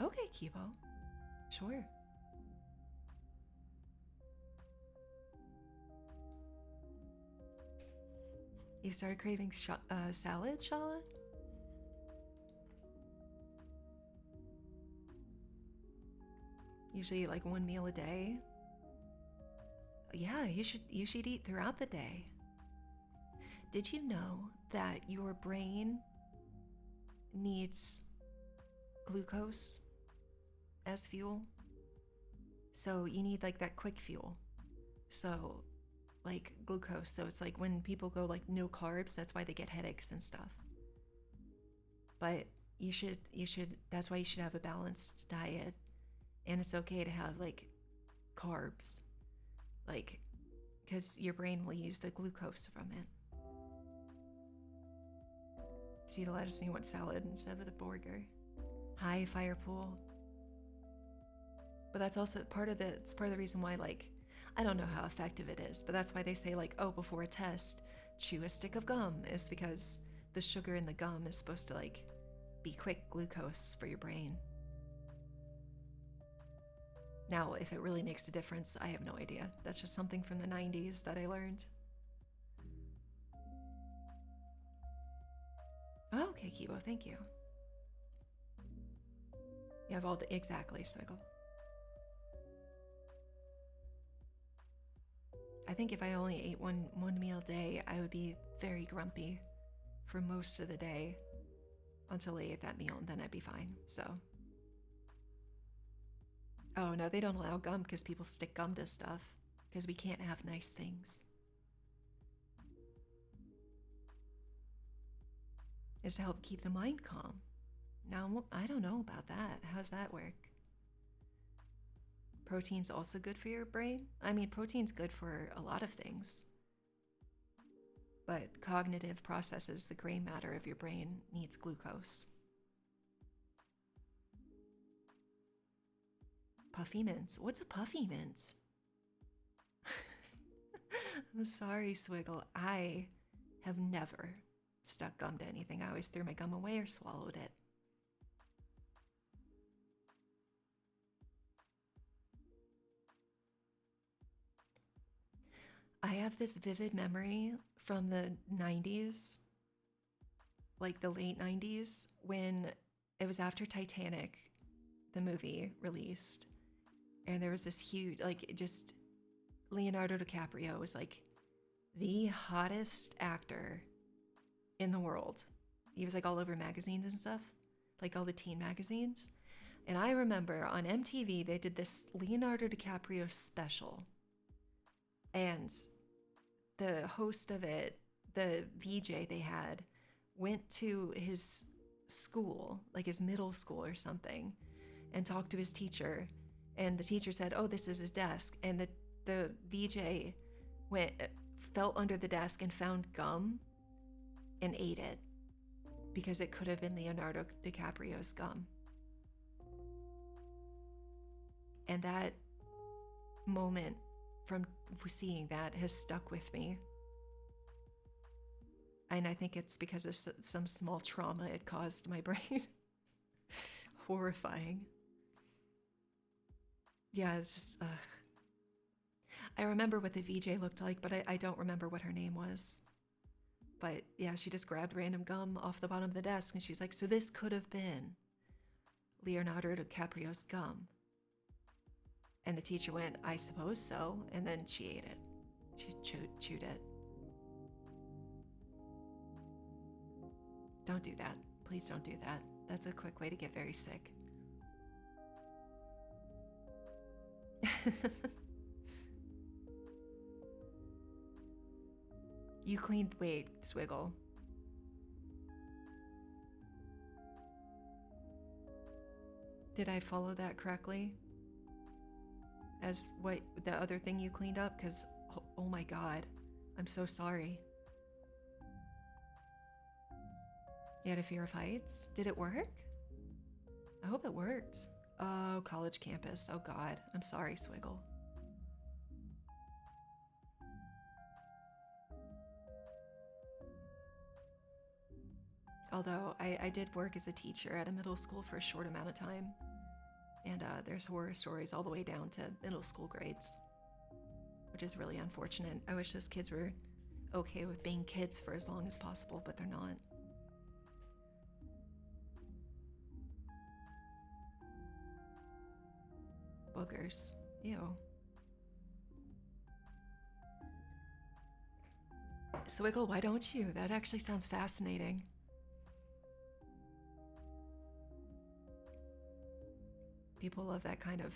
Okay, Kibo. Sure. You started craving salad, Shala? Usually like one meal a day. Yeah, you should eat throughout the day. Did you know that your brain needs glucose as fuel? So you need like that quick fuel. So like glucose. So it's like when people go like no carbs, that's why they get headaches and stuff. But you should that's why you should have a balanced diet. And it's okay to have like carbs. Like, because your brain will use the glucose from it. See, let us know you want salad instead of the burger. Hi, Firepool. But that's also part of the reason why, like, I don't know how effective it is, but that's why they say, like, oh, before a test, chew a stick of gum, is because the sugar in the gum is supposed to, like, be quick glucose for your brain. Now, if it really makes a difference, I have no idea. That's just something from the 90s that I learned. Oh, okay, Kibo, thank you. You have all the exactly, Swiggle. I think if I only ate one meal a day, I would be very grumpy for most of the day until I ate that meal, and then I'd be fine. So. Oh, no, they don't allow gum because people stick gum to stuff because we can't have nice things. Is to help keep the mind calm. Now, I don't know about that. How's that work? Protein's also good for your brain? I mean, protein's good for a lot of things. But cognitive processes, the gray matter of your brain, needs glucose. Puffy mints. What's a puffy mint? I'm sorry, Swiggle. I have never stuck gum to anything. I always threw my gum away or swallowed it. I have this vivid memory from the 90s, like the late 90s, when it was after Titanic, the movie, released. And there was this huge, like, just Leonardo DiCaprio was like the hottest actor in the world. He was like all over magazines and stuff, like all the teen magazines. And I remember on MTV, they did this Leonardo DiCaprio special. And the host of it, the VJ they had, went to his school, like his middle school or something, and talked to his teacher. And the teacher said, "Oh, this is his desk." And the VJ felt under the desk and found gum and ate it because it could have been Leonardo DiCaprio's gum. And that moment from seeing that has stuck with me. And I think it's because of some small trauma it caused my brain. Horrifying. Yeah, it's just, I remember what the VJ looked like, but I don't remember what her name was. But yeah, she just grabbed random gum off the bottom of the desk and she's like, "So this could have been Leonardo DiCaprio's gum." And the teacher went, "I suppose so." And then she ate it. She chewed it. Don't do that. Please don't do that. That's a quick way to get very sick. You cleaned, wait, Swiggle. Did I follow that correctly? As what, the other thing you cleaned up? Because, oh my God, I'm so sorry. You had a fear of heights? Did it work? I hope it worked. Oh, college campus. Oh God, I'm sorry, Swiggle. Although I did work as a teacher at a middle school for a short amount of time. And there's horror stories all the way down to middle school grades, which is really unfortunate. I wish those kids were okay with being kids for as long as possible, but they're not. Boogers. Ew. Swiggle, why don't you? That actually sounds fascinating. People love that kind of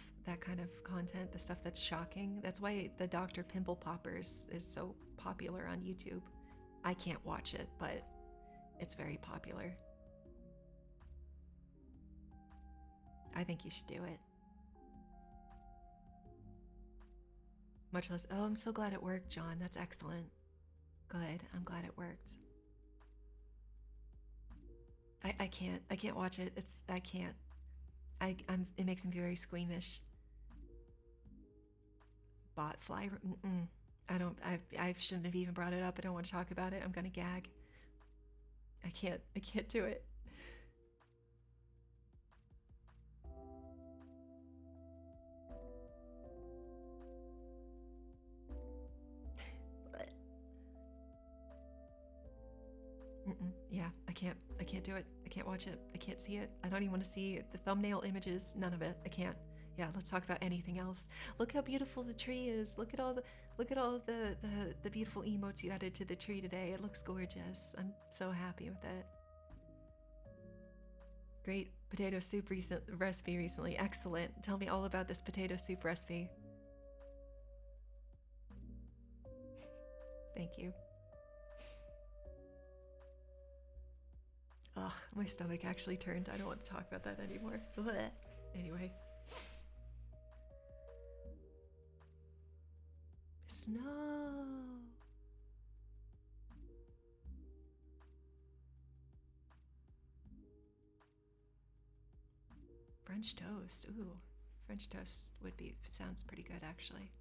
content, the stuff that's shocking. That's why the Dr. Pimple Poppers is so popular on YouTube. I can't watch it, but it's very popular. I think you should do it. Much less, oh, I'm so glad it worked, John. That's excellent. Good. I'm glad it worked. I can't watch it. I can't. It makes me very squeamish. Botfly. I shouldn't have even brought it up. I don't want to talk about it. I'm gonna gag. I can't do it. Yeah, I can't do it. I can't watch it. I can't see it. I don't even want to see the thumbnail images. None of it. I can't. Yeah, let's talk about anything else. Look how beautiful the tree is. Look at all the beautiful emotes you added to the tree today. It looks gorgeous. I'm so happy with it. Great potato soup recipe recently. Excellent. Tell me all about this potato soup recipe. Thank you. Ugh, my stomach actually turned. I don't want to talk about that anymore. Blech. Anyway. Snow. French toast. Ooh, French toast sounds pretty good actually.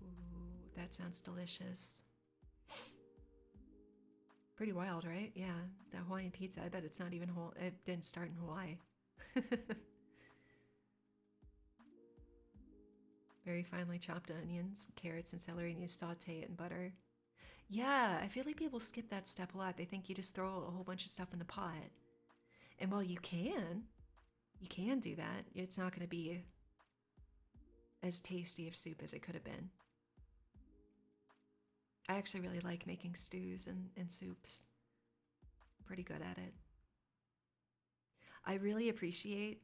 Ooh, that sounds delicious. Pretty wild, right? Yeah, the Hawaiian pizza. I bet it's not even it didn't start in Hawaii. Very finely chopped onions, carrots, and celery, and you saute it in butter. Yeah, I feel like people skip that step a lot. They think you just throw a whole bunch of stuff in the pot. And while you can do that, it's not going to be as tasty of soup as it could have been. I actually really like making stews and soups. Pretty good at it. I really appreciate,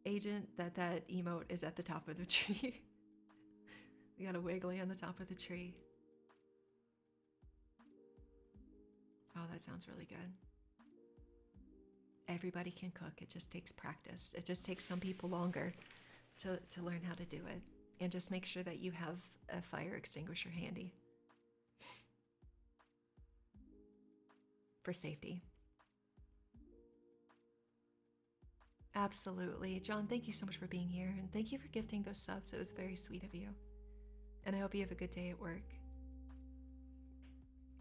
Agent, that that emote is at the top of the tree. We got a wiggly on the top of the tree. Oh, that sounds really good. Everybody can cook. It just takes practice. It just takes some people longer to learn how to do it. And just make sure that you have a fire extinguisher handy for safety. Absolutely. John, thank you so much for being here. And thank you for gifting those subs. It was very sweet of you. And I hope you have a good day at work.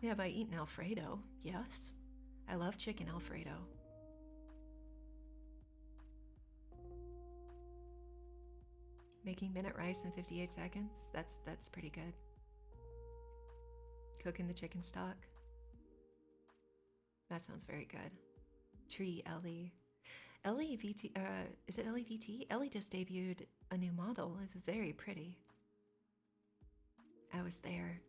Have I eaten Alfredo? Yes. I love chicken Alfredo. Making minute rice in 58 seconds? That's pretty good. Cooking the chicken stock? That sounds very good. Tree Ellie. Ellie VT, is it Ellie VT? Ellie just debuted a new model. It's very pretty. I was there.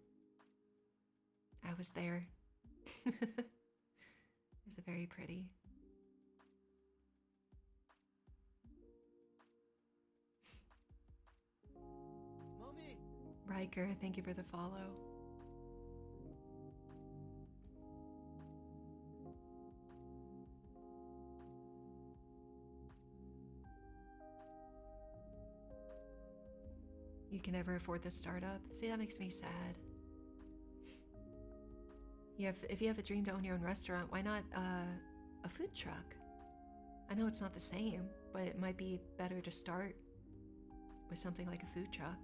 It's very pretty. Mommy. Riker, thank you for the follow. You can never afford the startup. See, that makes me sad. If you have a dream to own your own restaurant, why not a food truck? I know it's not the same, but it might be better to start with something like a food truck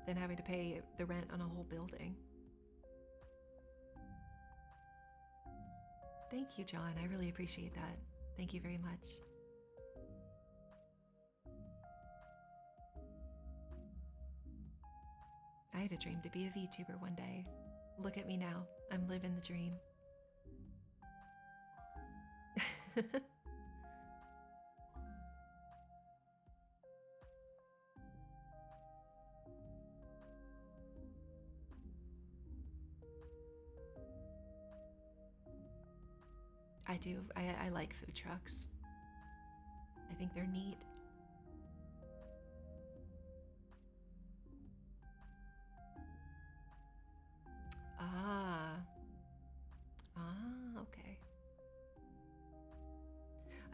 than having to pay the rent on a whole building. Thank you, John. I really appreciate that. Thank you very much. I had a dream to be a VTuber one day. Look at me now. I'm living the dream. I do. I like food trucks. I think they're neat. Okay.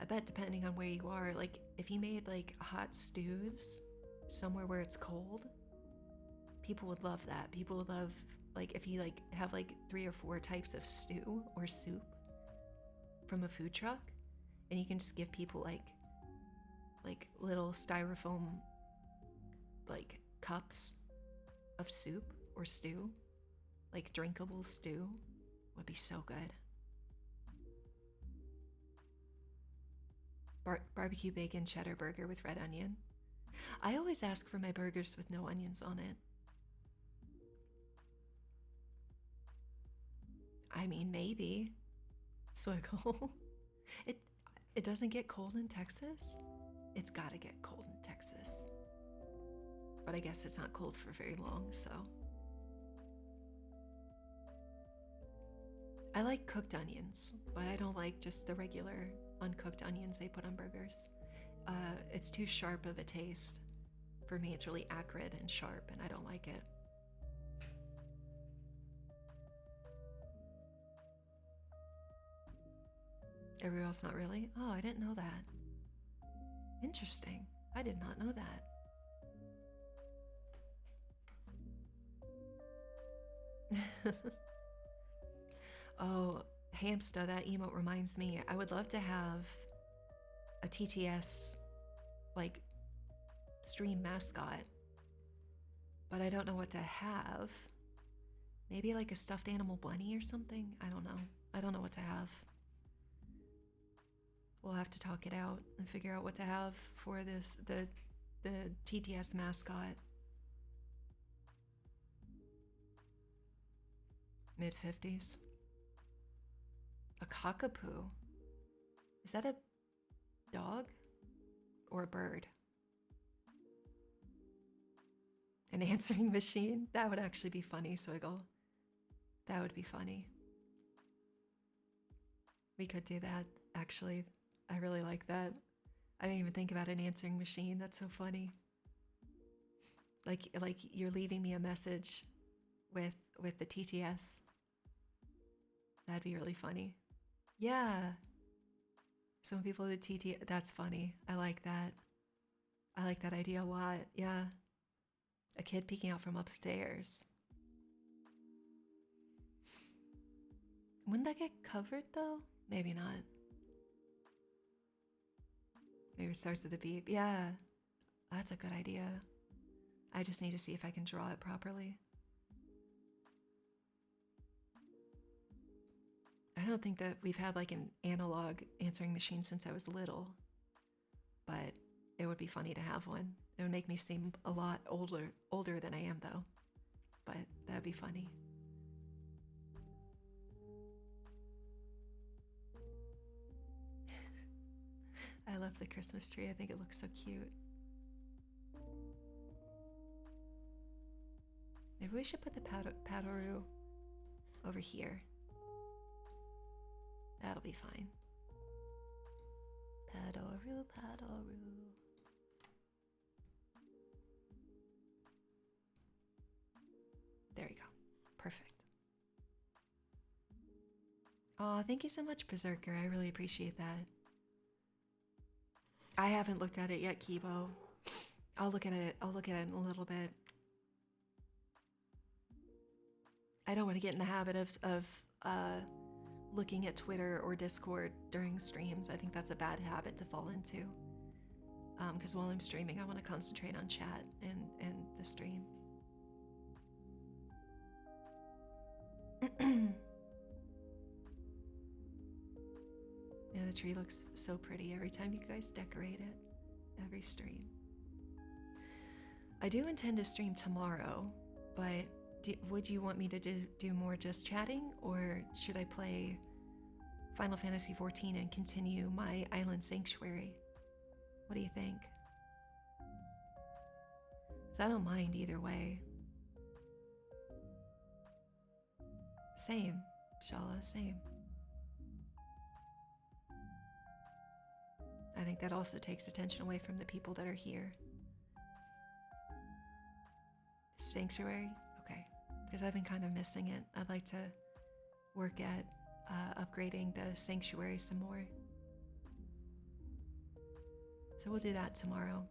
I bet depending on where you are, like if you made like hot stews somewhere where it's cold, people would love that. People would love like if you like have like 3 or 4 types of stew or soup from a food truck, and you can just give people like little styrofoam like cups of soup or stew, like drinkable stew, would be so good. Barbecue bacon cheddar burger with red onion. I always ask for my burgers with no onions on it. I mean, maybe. Swiggle. It doesn't get cold in Texas. It's gotta get cold in Texas. But I guess it's not cold for very long, so. I like cooked onions, but I don't like just the regular uncooked onions they put on burgers. It's too sharp of a taste. For me, it's really acrid and sharp, and I don't like it. Everywhere else, not really? Oh, I didn't know that. Interesting. I did not know that. Oh, Hamsta, that emote reminds me. I would love to have a TTS, like, stream mascot. But I don't know what to have. Maybe like a stuffed animal bunny or something? I don't know. I don't know what to have. We'll have to talk it out and figure out what to have for this, the TTS mascot. Mid-50s. A cockapoo. Is that a dog or a bird? An answering machine? That would actually be funny, Swiggle. That would be funny. We could do that, actually. I really like that. I didn't even think about an answering machine. That's so funny. Like you're leaving me a message with the TTS. That'd be really funny. Yeah. So when people do TT, that's funny. I like that. I like that idea a lot. Yeah. A kid peeking out from upstairs. Wouldn't that get covered though? Maybe not. Maybe it starts with a beep. Yeah. That's a good idea. I just need to see if I can draw it properly. I don't think that we've had like an analog answering machine since I was little, but it would be funny to have one. It would make me seem a lot older than I am though, but that'd be funny. I love the Christmas tree. I think it looks so cute. Maybe we should put the Padoru over here. That'll be fine. Padoru, Padoru. There you go. Perfect. Oh, thank you so much, Berserker. I really appreciate that. I haven't looked at it yet, Kibo. I'll look at it in a little bit. I don't want to get in the habit of looking at Twitter or Discord during streams. I think that's a bad habit to fall into. Because while I'm streaming, I want to concentrate on chat and the stream. Yeah, the tree looks so pretty every time you guys decorate it. Every stream. I do intend to stream tomorrow, but would you want me to do more just chatting, or should I play Final Fantasy XIV and continue my Island Sanctuary? What do you think? Because I don't mind either way. Same, Shala, same. I think that also takes attention away from the people that are here. Sanctuary? Okay. Because I've been kind of missing it. I'd like to work at upgrading the sanctuary some more. So we'll do that tomorrow.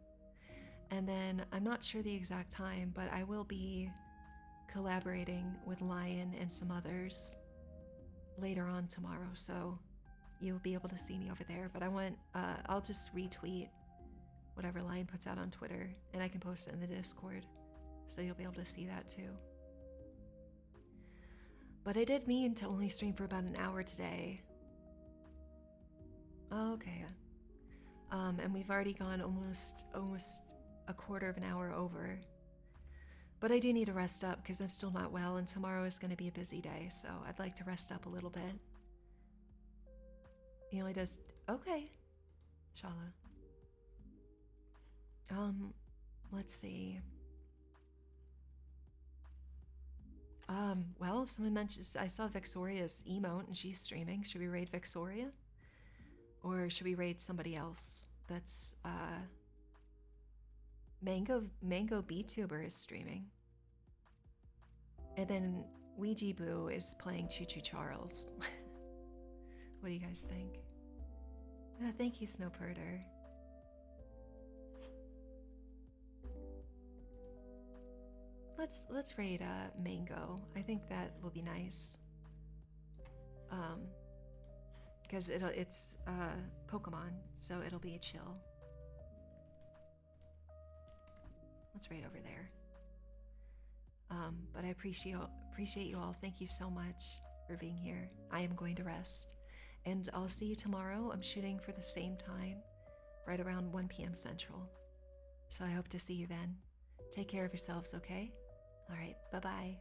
And then I'm not sure the exact time, but I will be collaborating with Lion and some others later on tomorrow. So you'll be able to see me over there. But I'll just retweet whatever Lion puts out on Twitter, and I can post it in the Discord. So you'll be able to see that too. But I did mean to only stream for about an hour today. Oh, okay. And we've already gone almost a quarter of an hour over. But I do need to rest up because I'm still not well, and tomorrow is going to be a busy day, so I'd like to rest up a little bit. He only does... Okay. Shala. Let's see. Well, someone mentioned... I saw Vixoria's emote, and she's streaming. Should we raid Vixoria? Or should we raid somebody else? That's, Mango BTuber is streaming. And then Ouija Boo is playing Choo Choo Charles. What do you guys think? Thank you, Snowpurter. Let's raid Mango. I think that will be nice. Because it's Pokemon, so it'll be chill. Let's raid over there. But I appreciate you all. Thank you so much for being here. I am going to rest. And I'll see you tomorrow. I'm shooting for the same time, right around 1 p.m. Central. So I hope to see you then. Take care of yourselves, okay? All right, bye-bye.